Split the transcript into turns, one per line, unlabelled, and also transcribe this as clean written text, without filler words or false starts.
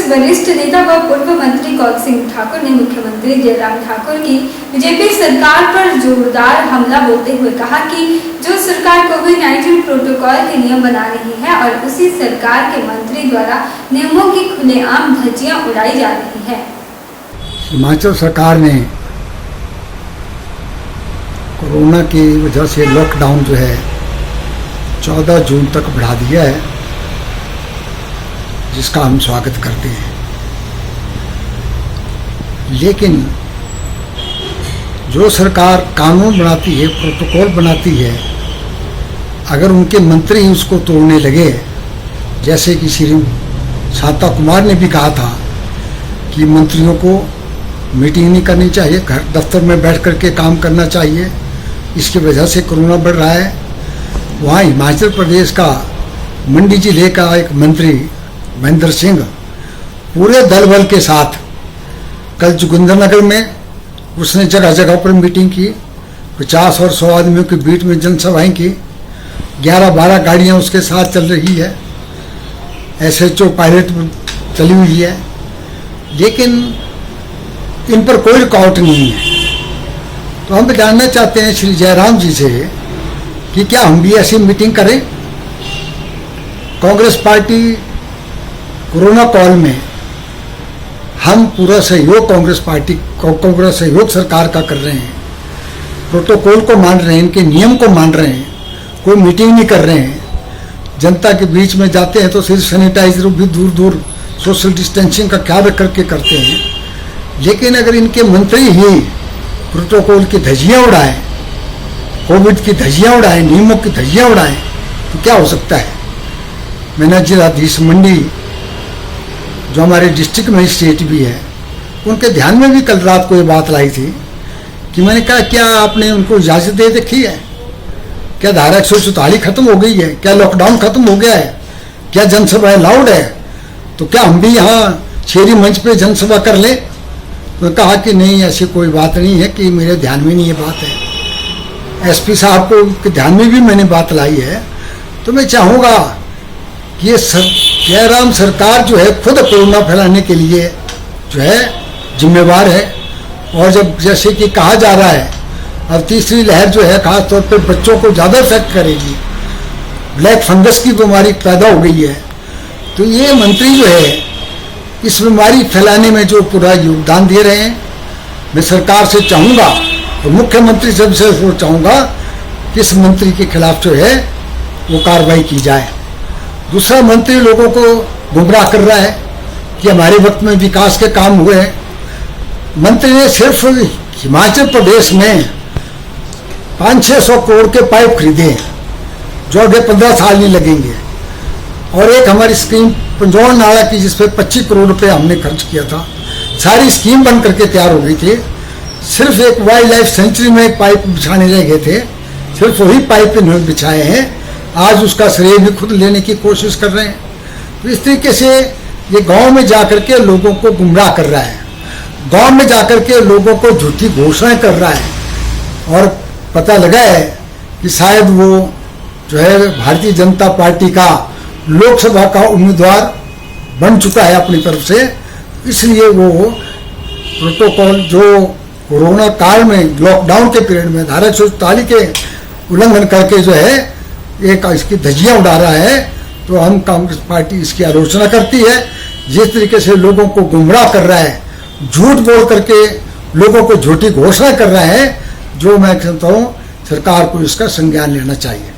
कांग्रेस वरिष्ठ नेता व पूर्व मंत्री कौल सिंह ठाकुर ने मुख्यमंत्री जयराम ठाकुर की बीजेपी सरकार पर जोरदार हमला बोलते हुए कहा कि जो सरकार कोविड-19 प्रोटोकॉल के नियम बना रही है और उसी सरकार के मंत्री द्वारा नियमों की खुलेआम धज्जियां उड़ाई जा रही है।
हिमाचल सरकार ने कोरोना की वजह से लॉकडाउन जो है 14 जून तक बढ़ा दिया है, जिसका हम स्वागत करते हैं। लेकिन जो सरकार कानून बनाती है, प्रोटोकॉल बनाती है, अगर उनके मंत्री उसको तोड़ने लगे, जैसे कि श्री शांता कुमार ने भी कहा था कि मंत्रियों को मीटिंग नहीं करनी चाहिए, घर दफ्तर में बैठ करके काम करना चाहिए, इसकी वजह से कोरोना बढ़ रहा है। वहाँ हिमाचल प्रदेश का मंडी जिले का एक मंत्री महेंद्र सिंह पूरे दल बल के साथ कल जोगिंद्रनगर में उसने जगह जगह पर मीटिंग की, 50 और 100 आदमियों के बीच में जनसभाएं की, 11-12 गाड़ियां उसके साथ चल रही है, SHO पायलट चली हुई है, लेकिन इन पर कोई रुकावट नहीं है। तो हम जानना चाहते हैं श्री जयराम जी से कि क्या हम भी ऐसी मीटिंग करें। कांग्रेस पार्टी कोरोना काल में हम पूरा सहयोग कांग्रेस पार्टी को कांग्रेस सहयोग सरकार का कर रहे हैं, प्रोटोकॉल को मान रहे हैं, इनके नियम को मान रहे हैं, कोई मीटिंग नहीं कर रहे हैं। जनता के बीच में जाते हैं तो सिर्फ सैनिटाइजर भी दूर दूर सोशल डिस्टेंसिंग का ख्याल रख करके करते हैं। लेकिन अगर इनके मंत्री ही प्रोटोकॉल की धज्जियां उड़ाएं, कोविड की धज्जियां उड़ाएं, नियमों की धज्जियां उड़ाएं, तो क्या हो सकता है। मैंने जिलाधीश मंडी जो हमारे डिस्ट्रिक्ट मजिस्ट्रेट भी है, उनके ध्यान में भी कल रात को ये बात लाई थी कि मैंने कहा क्या आपने उनको इजाज़त दे रखी है, क्या धारा 144 खत्म हो गई है, क्या लॉकडाउन खत्म हो गया है, क्या जनसभा अलाउड है, तो क्या हम भी यहाँ शेरी मंच पे जनसभा कर लें। तो कहा कि नहीं, ऐसी कोई बात नहीं है, कि मेरे ध्यान में नहीं ये बात है। SP साहब को ध्यान में भी मैंने बात लाई है। तो मैं चाहूँगा कि ये जयराम सरकार जो है खुद कोरोना फैलाने के लिए जो है जिम्मेवार है। और जब जैसे कि कहा जा रहा है अब तीसरी लहर जो है खास तौर पे बच्चों को ज़्यादा इफेक्ट करेगी, ब्लैक फंगस की बीमारी पैदा हो गई है, तो ये मंत्री जो है इस बीमारी फैलाने में जो पूरा योगदान दे रहे हैं, मैं सरकार से चाहूँगा तो मुख्यमंत्री से वो चाहूँगा कि इस मंत्री के खिलाफ जो है वो कार्रवाई की जाए। दूसरा, मंत्री लोगों को गुमराह कर रहा है कि हमारे वक्त में विकास के काम हुए हैं। मंत्री ने सिर्फ हिमाचल प्रदेश में 500-600 करोड़ के पाइप खरीदे हैं, जो अगले 15 साल नहीं लगेंगे। और एक हमारी स्कीम पंजौर नाला की, जिस पर 25 करोड़ रुपए हमने खर्च किया था, सारी स्कीम बन करके तैयार हो गई थी। सिर्फ एक वाइल्ड लाइफ सेंचुरी में पाइप बिछाने रह गए थे, सिर्फ वही पाइप इन्होंने बिछाए हैं। आज उसका श्रेय भी खुद लेने की कोशिश कर रहे हैं। तो इस तरीके से ये गांव में जाकर के लोगों को गुमराह कर रहा है, गांव में जाकर के लोगों को झूठी घोषणाएं कर रहा है। और पता लगा है कि शायद वो जो है भारतीय जनता पार्टी का लोकसभा का उम्मीदवार बन चुका है अपनी तरफ से, इसलिए वो प्रोटोकॉल जो कोरोना काल में लॉकडाउन के पीरियड में धारा 144 के उल्लंघन करके जो है एक इसकी धज्जियां उड़ा रहा है। तो हम कांग्रेस पार्टी इसकी आलोचना करती है। जिस तरीके से लोगों को गुमराह कर रहा है, झूठ बोल करके लोगों को झूठी घोषणा कर रहा है, जो मैं कहता हूँ सरकार को इसका संज्ञान लेना चाहिए।